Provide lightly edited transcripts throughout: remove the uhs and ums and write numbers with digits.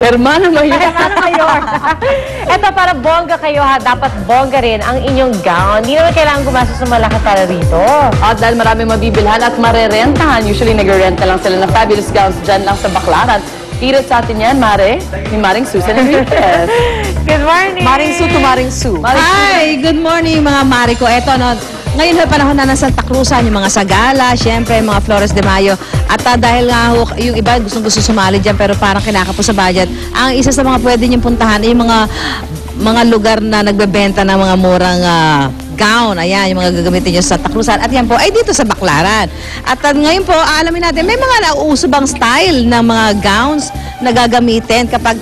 Hermano Mayor. Hermano Mayor. Eto, para bongga kayo ha, dapat bongga rin ang inyong gown. Hindi naman kailangan gumastos ng malaki para rito. At dahil maraming mabibilhan at marerentahan, usually nag-renta lang sila ng fabulous gowns dyan lang sa Baclaran. Hirot sa atin yan, Mare, ni Maring Susan Enriquez. Good morning! Maring Su to Maring Su. Hi! Good morning mga mari ko. Eto, no, ngayon na panahon na ng Santa Cruzan, yung mga sagala, syempre, mga Flores de Mayo. At dahil nga ho, yung iba gustong-gusto sumali dyan pero parang kinakapos sa budget. Ang isa sa mga pwede niyong puntahan ay yung mga lugar na nagbebenta ng mga murang gown. Ayan, yung mga gagamitin nyo sa Santa Cruzan. At yan po ay dito sa Baclaran. At ngayon po, alamin natin, may mga nauuso bang style ng mga gowns na gagamitin kapag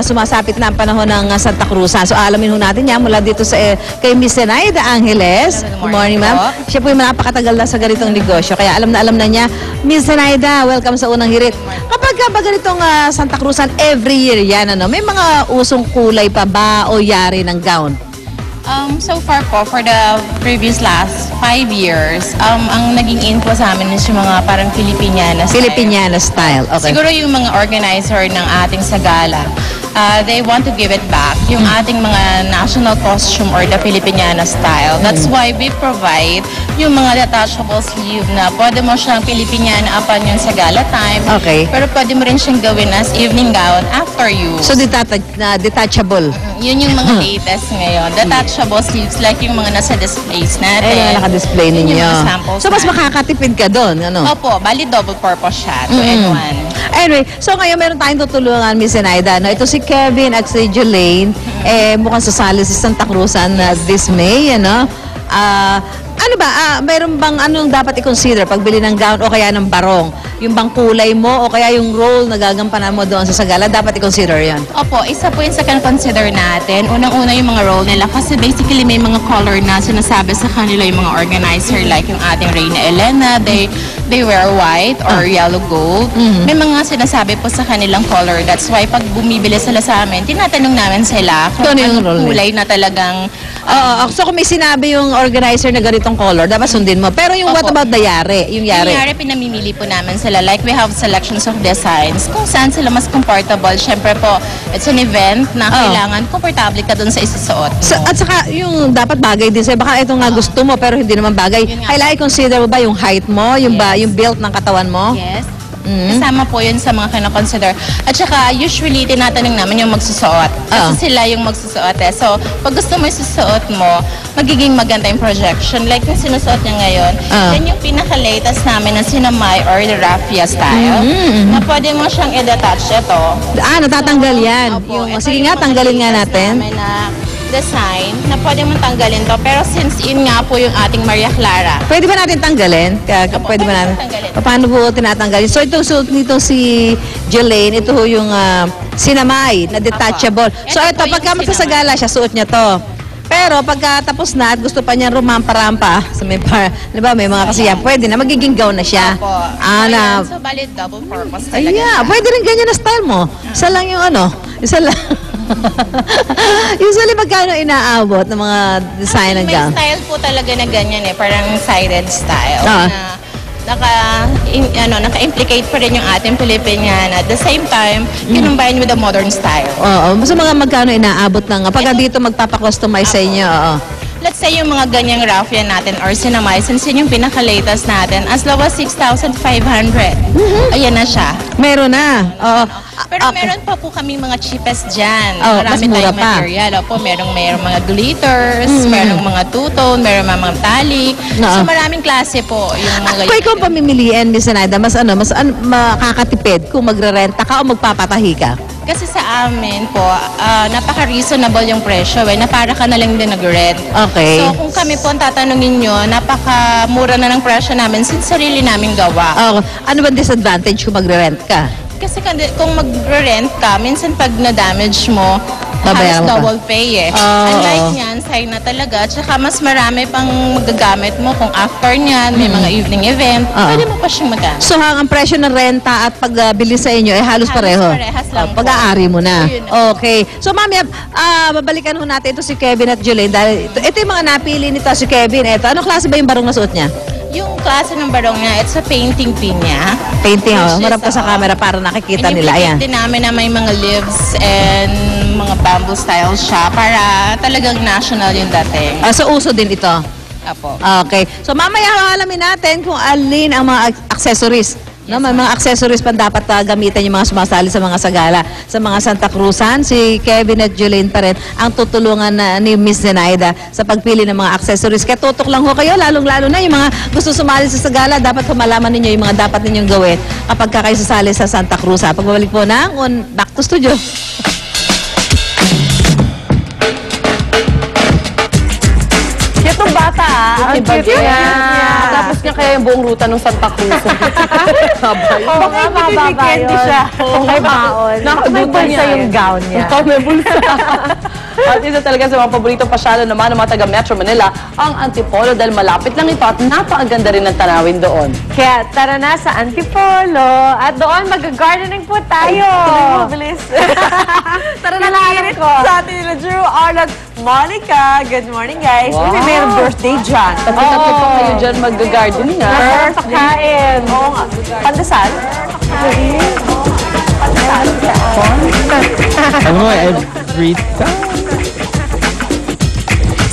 sumasapit na ang panahon ng Santa Cruzan. So alamin ho natin yan mula dito sa kay Miss Zenaida Angeles. Good morning, ma'am. Siya po yung napakatagal na sa ganitong negosyo. Kaya alam na niya. Miss Zenaida, welcome sa Unang Hirit. Kapag ba ganitong Santa Cruzan, every year yan, ano? May mga usong kulay pa ba o yari ng gown? So far po, for the previous last 5 years, ang naging in po sa amin is yung mga parang Filipiniana style. Filipiniana style, okay. Siguro yung mga organizer ng ating sagala, they want to give it back, yung ating mga national costume or the Filipiniana style. That's why we provide yung mga detachable sleeve na pwede mo siyang Filipiniana upon yung sagala time. Okay. Pero pwede mo rin siyang gawin as evening gown after use. So detachable. Yun yung mga latest ngayon. Detachable sleeves like yung mga nasa displays natin. Ay, naka-display Yun ninyo. yung mga samples So mas natin. makakatipid ka doon, ano? Opo, bali double purpose siya to anyone. Anyway, so ngayon meron tayong tutulungan, Miss Zenaida. No? Ito si Kevin at si Jolaine. Mukhang sasali si Santa Cruzan this May, ano? Ano ba, meron bang anong dapat i-consider pagbili ng gown o kaya ng barong? Yung bang kulay mo o kaya yung role na gagampanan mo doon sa sagala, dapat i-consider yan? Opo, isa po yung sa consider natin. Unang-una yung mga role nila kasi basically may mga color na sinasabi sa kanila yung mga organizer like yung ating Reyna Elena, they wear white or yellow gold. May mga sinasabi po sa kanilang color. That's why pag bumibili sila sa amin, tinatanong namin sila kung Ano yung anong role kulay na talagang So kung may sinabi yung organizer na ganitong color, dapat sundin mo. Pero yung what Opo. about the yari? Yung yari? Kunyari, pinamimili po namin sila. Like, we have selections of designs. Kung saan sila mas comfortable. Siyempre po, it's an event na kailangan komportable ka dun sa isusuot mo. So, at saka yung dapat bagay din sa'yo. Baka ito nga gusto mo pero hindi naman bagay. Yun nga. Kailangan i-consider mo ba yung height mo? Yung ba yung build ng katawan mo? Yes. Kasama po yun sa mga kina-consider. At saka, usually, tinatanong namin yung magsusuot. Kasi sila yung magsusuot eh. So, pag gusto mo yung susuot mo, magiging maganda yung projection. Like yung sinusuot niya ngayon, yan yung pinaka-latest namin na sinamay or the raffia style. Na pwede mo siyang i-detach ito. Natatanggal yan. Opo, ito Sige yung nga, mga tanggalin nga latest natin. namin na design na pwede mong tanggalin to. Pero since yun nga po yung ating Maria Clara, Pwede ba natin tanggalin? Opo, Pwede ba natin? pwede tanggalin. Paano po tinatanggalin? So ito suot nito si Jolaine, ito ho yung sinamay na detachable. So Ito ito, po yung pagka magsasagala siya, suot niya to. Pero pagka tapos na at gusto pa niya rumampa-rampa, so may may mga kasiya, pwede na, magiging gown na siya. Opo. So, bali double purpose talaga Yeah, siya. pwede rin ganyan na style mo. Isa lang yung isa lang. Usually magkano inaabot ng mga design ng May gown? style po talaga na ganyan eh, parang sided style. Na naka-implicate pa rin yung ating Filipiniana. At the same time, kinumbine with the modern style. Oo, so mga magkano inaabot ng pagka dito magpapa-customize sa inyo, oo. Let's say yung mga ganyang raffia natin or sinamay, since yun yung pinaka-latest natin, as low as 6,500. Ayan na siya. Meron na. Oo. Pero Okay. meron pa po kaming mga cheapest dyan. Mas mura tayong pa. material. Opo, merong mga glitters, merong mga two-tone, merong mga metallic. So maraming klase po yung mga Kung ikaw pamimiliin, Miss Zenaida, mas makakatipid kung magre-renta ka o magpapatahi ka? Kasi sa amin po, napaka-reasonable yung presyo na para ka na lang din nag-rent. Okay. So kung kami po ang tatanungin nyo, napaka-mura na ng presyo namin since sarili namin gawa. Ano ba disadvantage kung magre-rent ka? Kasi kung mag-rent ka, minsan pag na-damage mo, Babayaran halos mo pa. double pay eh. Unlike niyan, side na talaga. Tsaka mas marami pang magagamit mo kung after niyan, may mga evening event, pwede mo pa siyang magamit. So ang presyo ng renta at pagbili sa inyo ay halos pareho? parehas lang po. Pag-aari mo na. Yun na. Okay. So mami, babalikan ho natin ito si Kevin at Jolaine dahil ito yung mga napili nito si Kevin. Ito, anong klase ba yung barong na suot niya? Yung klase ng barong niya, it's a painting pinya. Painting, oh. Which is, Marap ka sa camera para nakikita and nila. Ayan. din namin na may mga leaves and mga bamboo style siya para talagang national yung dating. So, uso din ito. Apo. Okay. So, mamaya alamin natin kung alin ang mga accessories. No, may mga accessories pa dapat gamitin yung mga sumasali sa mga sagala. Sa mga Santa Cruzan, si Kevin at Jolene pa rin ang tutulungan ni Miss Zenaida sa pagpili ng mga accessories. Kaya tutok lang ho kayo, lalong-lalo na yung mga gusto sumali sa sagala, dapat kumalaman ninyo yung mga dapat ninyong gawin kapag kayo sasali sa Santa Cruzan. Pagbabalik po ng Back to Studio. Itong bata, ang cute cute niya. Tapos niya kaya yung buong ruta ng Santa Cruz. Sabay. Oo nga, mababa yun. May baon. May bulsa yung gown niya. May bulsa. At isa talaga sa mga paboritong pasyalo naman ng mga taga Metro Manila, ang Antipolo dahil malapit lang ito at napakaganda rin ng tanawin doon. Kaya tara na sa Antipolo at doon mag-gardening po tayo. Mabilis. Tara na lang ko. Sa atin nila Drew, Arnold, Monica. Good morning, guys. Wow. May mayroong birthday dyan. Tabi-tabi pa kayo dyan mag-gardening ha. Perfect kain. Oo nga. Pandesal. Ano mo, every time.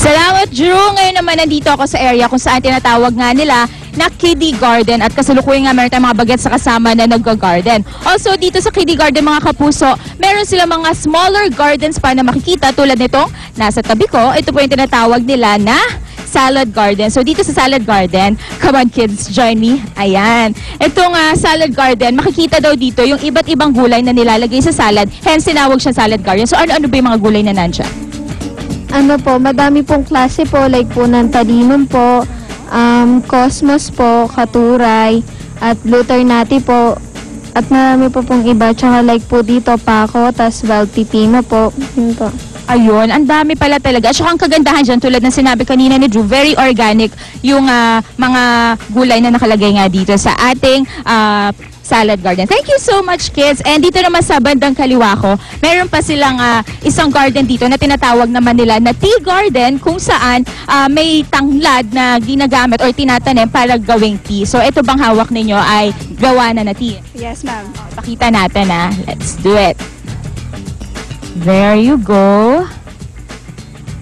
Salamat, Drew. Ngayon naman nandito ako sa area kung saan tinatawag nga nila na Kiddie Garden at kasalukuyan nga meron tayong mga bagets sa kasama na nag-garden. Also, dito sa Kiddie Garden, mga kapuso, meron sila mga smaller gardens pa na makikita tulad nitong nasa tabi ko. Ito po yung tinatawag nila na salad garden. So, dito sa salad garden, come on kids, join me. Ayan. Itong salad garden, makikita daw dito yung iba't ibang gulay na nilalagay sa salad. Hence, tinawag siya salad garden. So, ano-ano ba yung mga gulay na nandyan? Ano po, madami pong klase po, like po ng talimon po, cosmos po, katuray, at blue ternati po, at marami po pong iba, tsaka like po dito, pako, tas wild pipino po, yun po. Ayun, ang dami pala talaga. At saka ang kagandahan dyan, tulad ng sinabi kanina ni Drew, very organic yung mga gulay na nakalagay nga dito sa ating salad garden. Thank you so much, kids. And dito naman sa bandang kaliwa ko, meron pa silang isang garden dito na tinatawag naman nila na tea garden kung saan may tanglad na ginagamit or tinatanim para gawing tea. So ito bang hawak ninyo ay gawa na tea? Yes, ma'am. Pakita natin Let's do it. There you go.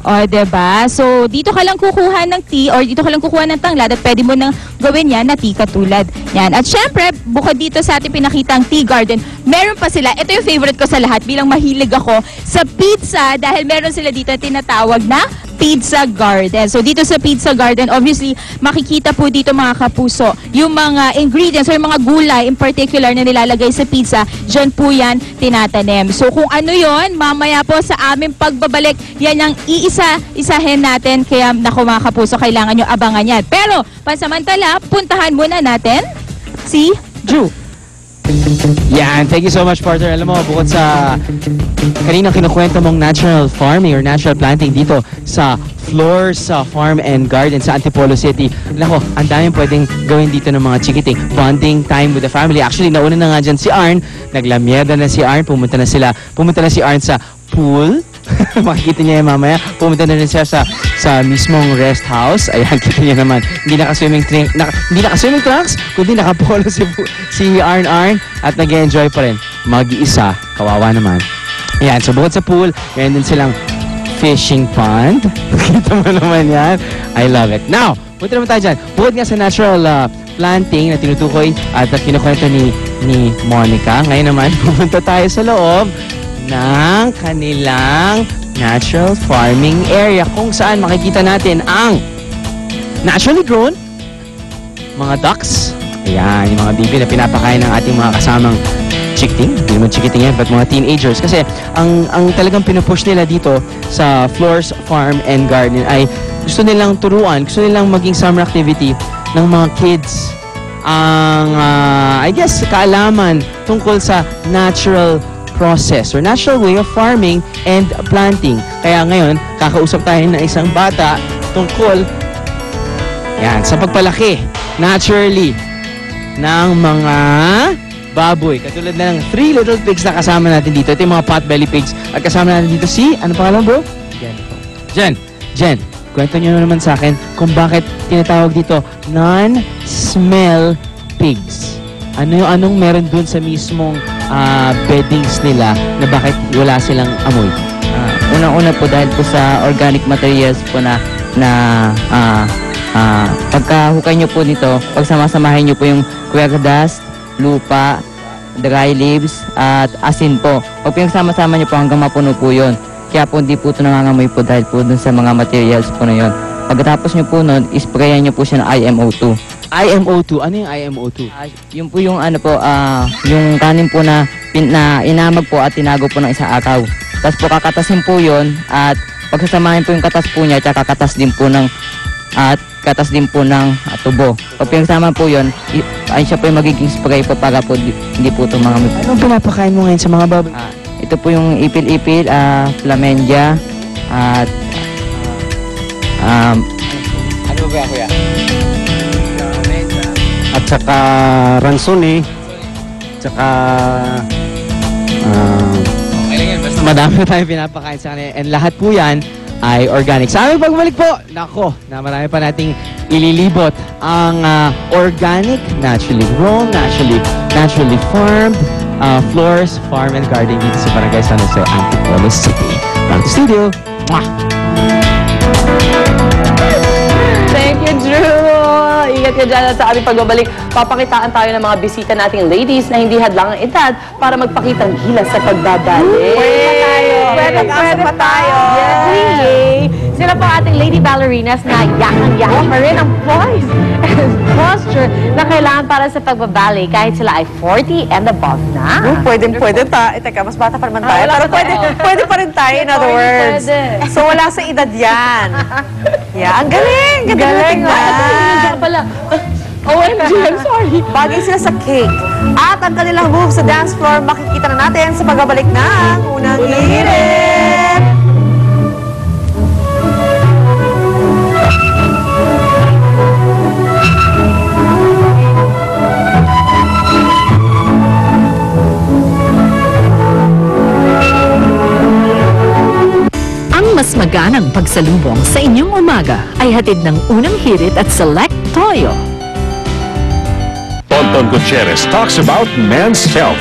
O, diba? So, dito ka lang kukuha ng tea or dito ka lang kukuha ng tanglad at pwede mo nang gawin yan na tea katulad. Yan. At syempre, bukod dito sa ating pinakitang tea garden, meron pa sila. Ito yung favorite ko sa lahat bilang mahilig ako sa pizza dahil meron sila dito na tinatawag na Pizza Garden. So, dito sa Pizza Garden, obviously, makikita po dito mga kapuso, yung mga ingredients or yung mga gulay in particular na nilalagay sa pizza, dyan po yan tinatanim. So, kung ano yon, mamaya po sa aming pagbabalik, yan ang isahin natin. Kaya, naku mga kapuso, kailangan nyo abangan yan. Pero, pansamantala, puntahan muna natin si Drew. Yan, thank you so much, partner. Alam mo, bukod sa kaninang kinukwento mong natural farming or natural planting dito sa Floors Farm and Garden sa Antipolo City, nako, ang daming pwedeng gawin dito ng mga chikiting. Bonding time with the family. Actually, nauna na nga dyan si Arn. Naglamyeda na si Arn. Pumunta na si Arn sa pool. Makikita niya yan mamaya. Pumunta na rin siya sa mismong rest house. Ayan, kita niya naman. Hindi naka-swimming trunks, kundi nakapolo si Arn at nag-enjoy pa rin. Mag-iisa. Kawawa naman. Ayan, so bukod sa pool, meron din silang fishing pond. Kita mo naman yan. I love it. Now, punta naman tayo dyan. Bukod nga sa natural planting na tinutukoy at kinukwento ni Monica, ngayon naman, pupunta tayo sa loob ng kanilang natural farming area kung saan makikita natin ang naturally grown mga ducks. Ayan, yung mga bibi na pinapakain ng ating mga kasamang chikiting. Hindi naman chikiting yan, but mga teenagers. Kasi ang talagang pinupush nila dito sa Floors Farm and Garden ay gusto nilang turuan, gusto nilang maging summer activity ng mga kids. Ang, I guess, kaalaman tungkol sa natural process or natural way of farming and planting. Kaya ngayon, kakausap tayo ng isang bata tungkol sa pagpalaki naturally ng mga baboy. Katulad na ng 3 little pigs na kasama natin dito. Ito yung mga potbelly pigs. At kasama natin dito si, ano pangalan bro? Jen. kwento nyo naman sa akin kung bakit tinatawag dito non-smell pigs. Anong meron dun sa mismong beddings nila na bakit wala silang amoy? Unang-una po dahil po sa organic materials po na pagkahukay nyo po nito, pagsamasamahin nyo po yung dust, lupa, dry leaves, at asin po. Pag pinagsama-sama nyo po hanggang mapuno po yun. Kaya po hindi po ito nangangamoy po dahil po dun sa mga materials po na yun. Pagkatapos nyo po nun, isprayan nyo po siya ng IMO2. IMO2? Ano yung IMO2? Yun po yung yung kanin po na inamag po at tinago po ng isang araw. Tapos po kakatasin po yun at pagsasamahin po yung katas po niya at katas din po ng tubo. Pag pinagsama po yun, ay siya po yung magiging spray po para po hindi po ito mga... Anong pinapakain mo ngayon sa mga baboy? Ito po yung ipil-ipil, flamendia, at ano ba kuya? At saka ransoni, saka okay lang yan, basta madami tayo pinapakain sa kanila and lahat po yan ay organic. Sa aming pagbalik po, nako, na marami pa nating ililibot ang organic, naturally grown, naturally farmed Flores Farm and Garden dito sa Barangay San Jose, Antipolo City. Back to studio. Mwah! Thank you, Drew! Ingat ka dyan at sa aming pagbabalik. Papakitaan tayo ng mga bisita nating ladies na hindi hadlang ang edad para magpakitang gilas sa pagbabalik. Pwede pa tayo. Yes, really. Sila po ating lady ballerinas na yakang-yakang pa rin ang voice and posture na kailangan para sa pagbaballet kahit sila ay 40 and above na. Pwede ta. Teka, mas bata pa naman tayo. wala Pero pa tayo. pwede pa rin tayo, in other words. Pwede. So, wala sa edad yan. Yeah, ang galing. Galing nga. pala. OMG, I'm sorry. Bagay sila sa cake. At ang kanilang moves sa dance floor, makikita na natin sa pagbabalik ng unang hirit. Ang mas maganang pagsalubong sa inyong umaga ay hatid ng unang hirit at Select Toyo. Tonton Gutierrez talks about men's health.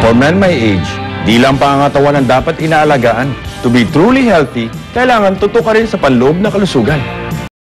For men my age, di lang pangangatawan ang dapat inaalagaan. To be truly healthy, kailangan tutok ka rin sa panloob na kalusugan.